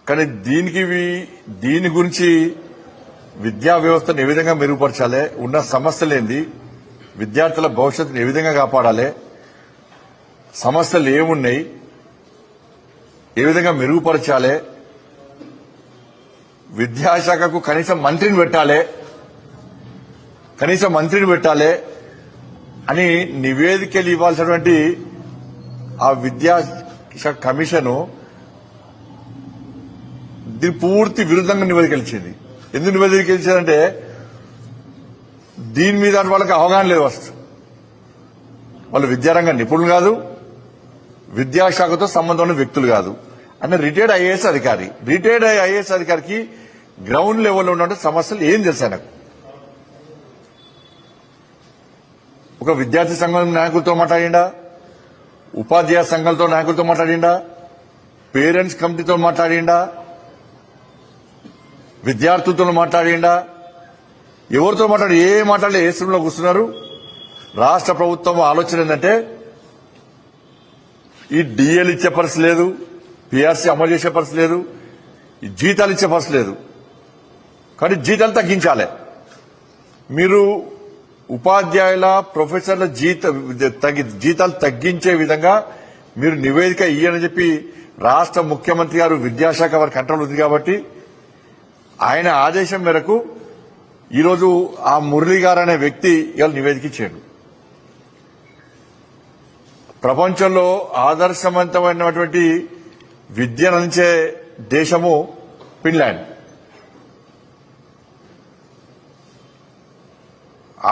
కానీ దీని గురించి విద్యా వ్యవస్థను ఏ విధంగా మెరుగుపరచాలి, ఉన్న సమస్యలు ఏంది, విద్యార్థుల భవిష్యత్తును ఏ విధంగా కాపాడాలి, సమస్యలు ఏమున్నాయి, ఏ విధంగా మెరుగుపరచాలి, విద్యాశాఖకు కనీసం మంత్రిని పెట్టాలి అని నివేదికలు ఇవ్వాల్సినటువంటి ఆ విద్యాశాఖ కమిషను దీని పూర్తి విరుద్ధంగా నివేదికలు ఇచ్చింది. ఎందుకు నివేదికలు ఇచ్చారంటే దీని మీద వాళ్ళకి అవగాహన లేదు. ఫస్ట్ వాళ్ళు విద్యారంగ నిపుణులు కాదు, విద్యాశాఖతో సంబంధం ఉన్న వ్యక్తులు కాదు. అంటే రిటైర్డ్ ఐఏఎస్ అధికారికి గ్రౌండ్ లెవెల్లో ఉన్న సమస్యలు ఏం తెలుసా నాకు? ఒక విద్యార్థి సంఘం నాయకులతో మాట్లాడిండా, ఉపాధ్యాయ సంఘాలతో నాయకులతో మాట్లాడిండా, పేరెంట్స్ కమిటీతో మాట్లాడిండా, విద్యార్థులతో మాట్లాడిండా, ఎవరితో ఏ మాట్లాడలే. ఏ శ్రమంలో కూర్చున్నారు. రాష్ట్ర ప్రభుత్వం ఆలోచన ఏంటంటే ఈ డిఎల్ ఇచ్చే పరిస్థితి లేదు, పిఆర్సీ అమలు చేసే పరిస్థితి లేదు, ఈ జీతాలు ఇచ్చే పరిస్థితి లేదు. కానీ జీతాలు తగ్గించాలి. మీరు ఉపాధ్యాయుల ప్రొఫెసర్ల జీతాలు తగ్గించే విధంగా మీరు నివేదిక ఇయ్యని చెప్పి రాష్ట్ర ముఖ్యమంత్రి గారు విద్యాశాఖ వారి కంట్రోల్ ఉంది కాబట్టి ఆయన ఆదేశం మేరకు ఈరోజు ఆ మురళీ గారు అనే వ్యక్తి ఇవాళ నివేదిక ఇచ్చాడు. ప్రపంచంలో ఆదర్శవంతమైనటువంటి విద్యను అందించే దేశము ఫిన్లాండ్.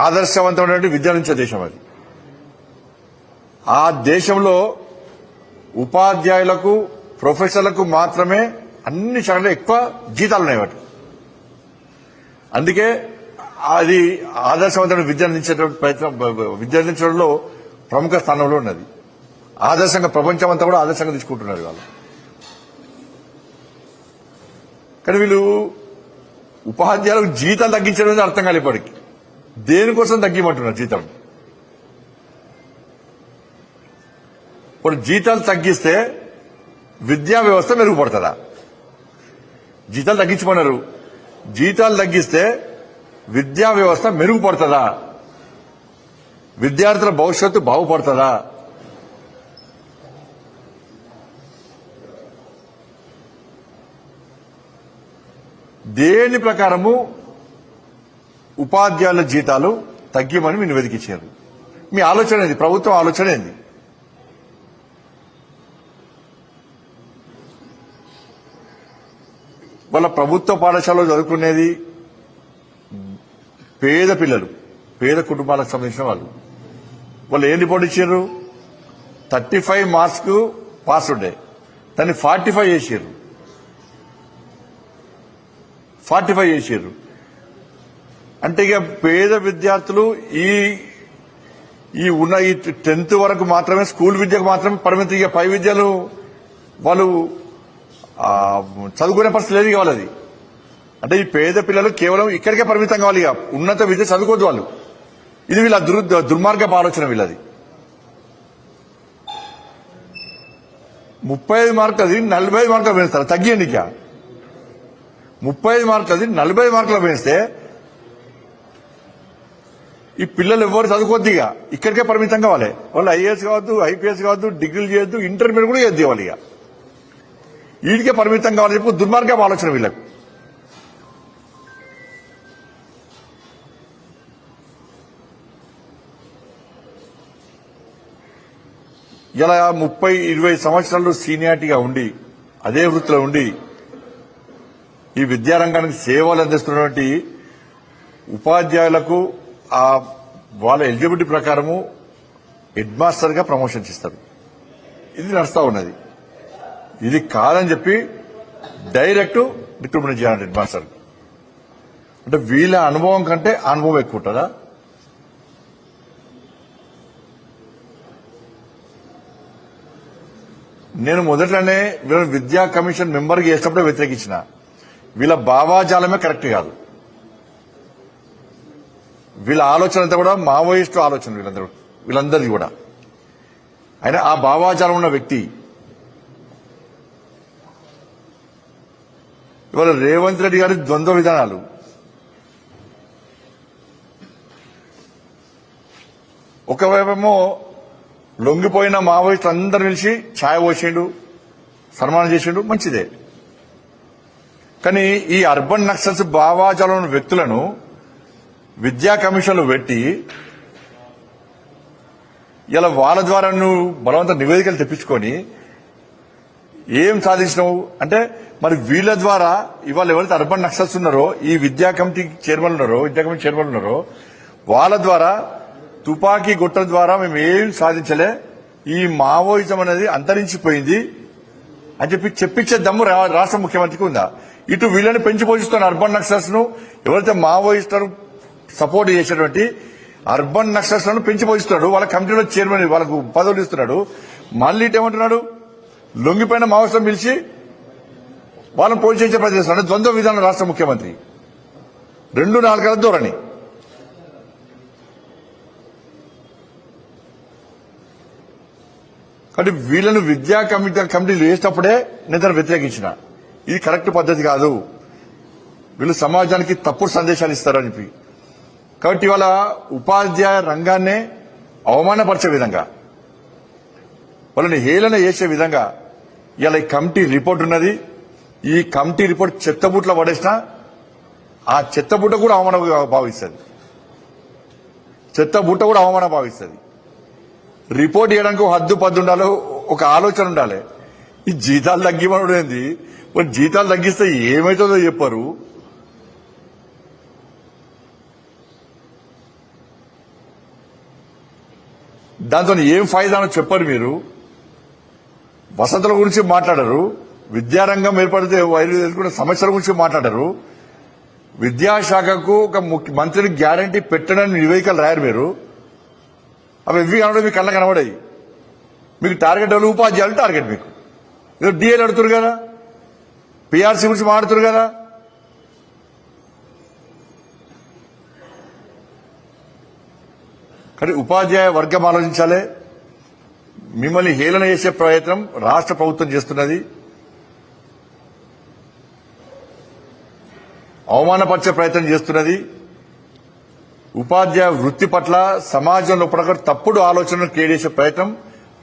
ఆదర్శవంతమైనటువంటి విద్య అందించే దేశం అది. ఆ దేశంలో ఉపాధ్యాయులకు ప్రొఫెసర్లకు మాత్రమే అన్ని శాఖల్లో ఎక్కువ జీతాలు ఉన్నాయి వాటి. అందుకే అది ఆదర్శవంతమైన విద్య అందించేటువంటి విద్య అందించడంలో ప్రముఖ స్థానంలో ఉన్నది. ఆదర్శంగా ప్రపంచం అంతా కూడా ఆదర్శంగా తీసుకుంటున్నారు వాళ్ళు. కానీ వీళ్ళు ఉపాధ్యాయులకు జీతాలు తగ్గించడం అర్థం కాదు. ఇప్పటికి దేనికోసం తగ్గిమంటున్నారు జీతం? ఇప్పుడు జీతాలు తగ్గిస్తే విద్యా వ్యవస్థ మెరుగుపడుతుందా? జీతాలు తగ్గించమన్నారు. జీతాలు తగ్గిస్తే విద్యా వ్యవస్థ మెరుగుపడుతుందా? విద్యార్థుల భవిష్యత్తు బాగుపడుతుందా? దేని ప్రకారము ఉపాధ్యాయుల జీతాలు తగ్గిమని మీరు నివేదించారు? మీ ఆలోచన ఏంది? ప్రభుత్వం ఆలోచన ఏంది? వాళ్ళ ప్రభుత్వ పాఠశాలలో చదువుకునేది పేద పిల్లలు, పేద కుటుంబాలకు సంబంధించిన వాళ్ళు ఏం రిపోర్ట్ ఇచ్చారు? 35 మార్క్స్ కు పాస్ ఉండే దాన్ని 45 చేశారు. అంటే ఇక పేద విద్యార్థులు ఈ 10th వరకు మాత్రమే స్కూల్ విద్యకు మాత్రమే పరిమితి. ఇక పై విద్యలు వాళ్ళు చదువుకునే పరిస్థితి లేదు కావాలి. అది అంటే ఈ పేద పిల్లలు కేవలం ఇక్కడికే పరిమితం కావాలి. ఇక ఉన్నత విద్య చదువుకోవద్దు వాళ్ళు. ఇది వీళ్ళ దుర్మార్గపు ఆలోచన వీళ్ళది. 35 మార్కులు అది 45 మార్కులు పెంచుతారు. తగ్గియండి. ఇక 35 మార్కులు అది 45 మార్కులు పెంచితే ఈ పిల్లలు ఎవరు చదువుకోవద్దు. ఇక ఇక్కడికే పరిమితం కావాలి. వాళ్ళు ఐఏఎస్ కావద్దు, ఐపీఎస్ కావద్దు, డిగ్రీలు చేయొద్దు, ఇంటర్మీడియట్ కూడా చేయొద్దు. వాళ్ళు ఇక వీటికే పరిమితం కావాలని చెప్పి దుర్మార్గపు ఆలోచన వీళ్ళకు. ఇలా 30-20 సంవత్సరాలు సీనియారిటీగా ఉండి అదే వృత్తిలో ఉండి ఈ విద్యారంగానికి సేవలు అందిస్తున్నటువంటి ఉపాధ్యాయులకు వాళ్ళ ఎలిజిబిలిటీ ప్రకారము హెడ్ మాస్టర్ గా ప్రమోషన్స్ ఇస్తారు. ఇది నడుస్తా ఉన్నది. ఇది కాదని చెప్పి డైరెక్ట్ రిక్రూట్మెంట్ చేయాలి హెడ్ మాస్టర్. అంటే వీళ్ళ అనుభవం కంటే అనుభవం ఎక్కువ ఉంటుందా? నేను మొదట్లోనే వీళ్ళని విద్యా కమిషన్ మెంబర్ చేసినప్పుడే వ్యతిరేకించిన. వీళ్ళ భావాజాలమే కరెక్ట్ కాదు. వీళ్ళ ఆలోచన అంతా కూడా మావోయిస్టు ఆలోచన వీళ్ళందరిది కూడా. ఆయన ఆ భావాజాలం ఉన్న వ్యక్తి. ఇవాళ రేవంత్ రెడ్డి గారి ద్వంద్వ విధానాలు. ఒకవైపేమో లొంగిపోయిన మావోయిస్టులు అందరూ పిలిచి ఛాయ్ పోసిండు, సన్మానం చేసిండు, మంచిదే. కానీ ఈ అర్బన్ నక్సల్స్ భావాజాలం ఉన్న వ్యక్తులను విద్యా కమిషన్లు పెట్టి ఇలా వాళ్ళ ద్వారా నువ్వు బలవంత నివేదికలు తెప్పించుకొని ఏం సాధించినావు అంటే, మరి వీళ్ళ ద్వారా ఇవాళ ఎవరైతే అర్బన్ నక్సల్స్ ఉన్నారో, ఈ విద్యా కమిటీ చైర్మన్ ఉన్నారో వాళ్ళ ద్వారా తుపాకీ గుట్టల ద్వారా మేము ఏం సాధించలే, ఈ మావోయిజం అనేది అంతరించిపోయింది అని చెప్పించే దమ్ము రాష్ట్ర ముఖ్యమంత్రికి ఉందా? ఇటు వీళ్ళని పెంచి పోషిస్తున్న అర్బన్ నక్సల్స్ ను, ఎవరైతే మావోయిస్టులను సపోర్ట్ చేసేటువంటి అర్బన్ నక్సల్స్ లను పెంచి పోషిస్తున్నాడు, వాళ్ళ కమిటీలో చైర్మన్ వాళ్ళకు పదవులు ఇస్తున్నాడు. మళ్ళీ ఇటేమంటున్నాడు, లొంగిపోయిన మావోయిస్టులను పిలిచి వాళ్ళని పోటీ చేసే ప్రయత్నం చేస్తున్నాడు. ద్వంద్వ విధానం రాష్ట్ర ముఖ్యమంత్రి, 2-4 ధోరణి. కాబట్టి వీళ్ళను విద్యా కమిటీలు వేసినప్పుడే నేను దాన్ని వ్యతిరేకించిన. ఇది కరెక్ట్ పద్ధతి కాదు, వీళ్ళు సమాజానికి తప్పుడు సందేశాలు ఇస్తారని చెప్పి. కాబట్టి ఇవాళ ఉపాధ్యాయ రంగాన్నే అవమానపరిచే విధంగా, వాళ్ళని హేళన చేసే విధంగా ఇలా ఈ కమిటీ రిపోర్ట్ ఉన్నది. ఈ కమిటీ రిపోర్ట్ చెత్తబుట్లో పడేసినా ఆ చెత్తబుట్ట కూడా అవమానం భావిస్తుంది, చెత్తబుట్ట కూడా అవమానం భావిస్తుంది. రిపోర్ట్ చేయడానికి ఒక హద్దు పద్దు ఉండాలి, ఒక ఆలోచన ఉండాలి. ఈ జీతాలు తగ్గిమనడం ఏంది? మరి జీతాలు తగ్గిస్తే ఏమవుతుందో చెప్పారు. దాంతో ఏం ఫైదానో చెప్పరు. మీరు వసతుల గురించి మాట్లాడరు, విద్యారంగం ఏర్పడితే ఎదుర్కొన్న సమస్యల గురించి మాట్లాడరు, విద్యాశాఖకు ఒక మంత్రిని గ్యారంటీ పెట్టడానికి నివేదికలు రాయరు. మీరు అవి ఎవ్వి కనబడే మీకు కళ్ళ కనబడాయి. మీకు టార్గెట్ ఎవరు? ఉపాధ్యాయులు టార్గెట్. మీకు ఏదో డిఏలు అడుగుతారు కదా, పిఆర్సీ గురించి మాట్లాడుతారు కదా. కానీ ఉపాధ్యాయ వర్గం ఆలోచించాలి. మిమ్మల్ని హేళన చేసే ప్రయత్నం రాష్ట్ర ప్రభుత్వం చేస్తున్నది, అవమానపరిచే ప్రయత్నం చేస్తున్నది. ఉపాధ్యాయ వృత్తి పట్ల సమాజంలో తప్పుడు ఆలోచనలు క్రియేట్ చేసే ప్రయత్నం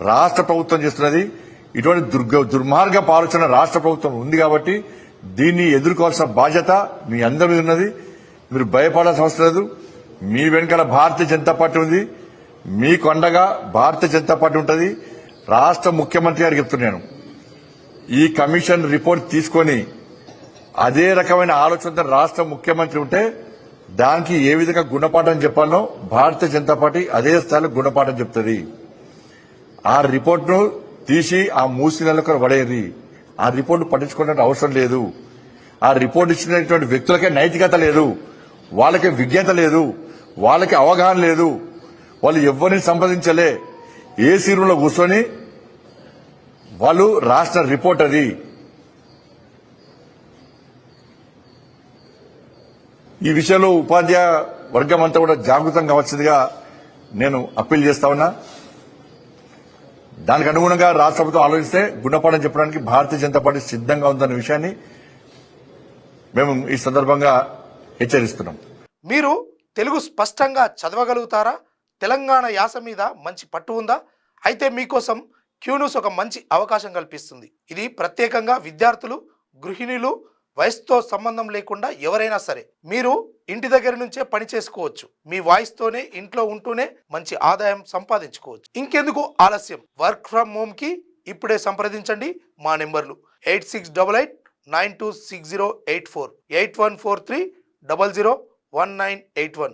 రాష్ట్ర ప్రభుత్వం చేస్తున్నది. ఇటువంటి దుర్మార్గపు ఆలోచన రాష్ట్ర ప్రభుత్వం ఉంది కాబట్టి దీన్ని ఎదుర్కోవాల్సిన బాధ్యత మీ అందరి మీద ఉన్నది. మీరు భయపడాల్సిన అవసరం లేదు. మీ వెనుకల భారతీయ జనతా పార్టీ ఉంది, మీకు అండగా భారతీయ జనతా పార్టీ ఉంటుంది. రాష్ట్ర ముఖ్యమంత్రి గారికి చెప్తున్నాను, ఈ కమిషన్ రిపోర్ట్ తీసుకొని అదే రకమైన ఆలోచనతో రాష్ట్ర ముఖ్యమంత్రి ఉంటే దానికి ఏ విధంగా గుణపాఠం చెప్పాలో భారతీయ జనతా పార్టీ అదే స్థాయిలో గుణపాఠం చెప్తుంది. ఆ రిపోర్ట్ను తీసి ఆ మూసి నెలకు పడేది. ఆ రిపోర్టు పట్టించుకోవడానికి అవసరం లేదు. ఆ రిపోర్ట్ ఇచ్చినటువంటి వ్యక్తులకే నైతికత లేదు, వాళ్ళకి విజ్ఞత లేదు, వాళ్ళకి అవగాహన లేదు. వాళ్ళు ఎవరిని సంప్రదించలే, ఏసీ రూంలో కూర్చొని వాళ్ళు రాష్ట్ర రిపోర్ట్ అది. ఈ విషయంలో ఉపాధ్యాయ వర్గం అంతా కూడా జాగృతం కావాల్సిందిగా నేను అప్పీల్ చేస్తా ఉన్నా. దానికి అనుగుణంగా రాష్ట్ర ప్రభుత్వం ఆలోచిస్తే గుణపాఠం చెప్పడానికి భారతీయ జనతా పార్టీ సిద్ధంగా ఉందన్న విషయాన్ని మేము ఈ సందర్భంగా హెచ్చరిస్తున్నాం. మీరు తెలుగు స్పష్టంగా చదవగలుగుతారా? తెలంగాణ యాస మీద మంచి పట్టు ఉందా? అయితే మీకోసం క్యూన్యూస్ ఒక మంచి అవకాశం కల్పిస్తుంది. ఇది ప్రత్యేకంగా విద్యార్థులు, గృహిణులు, వయసుతో సంబంధం లేకుండా ఎవరైనా సరే మీరు ఇంటి దగ్గర నుంచే పని చేసుకోవచ్చు. మీ వాయిస్తోనే ఇంట్లో ఉంటూనే మంచి ఆదాయం సంపాదించుకోవచ్చు. ఇంకెందుకు ఆలస్యం? వర్క్ ఫ్రమ్ హోమ్ కి ఇప్పుడే సంప్రదించండి. మా నెంబర్లు 8688926084, 8143001981.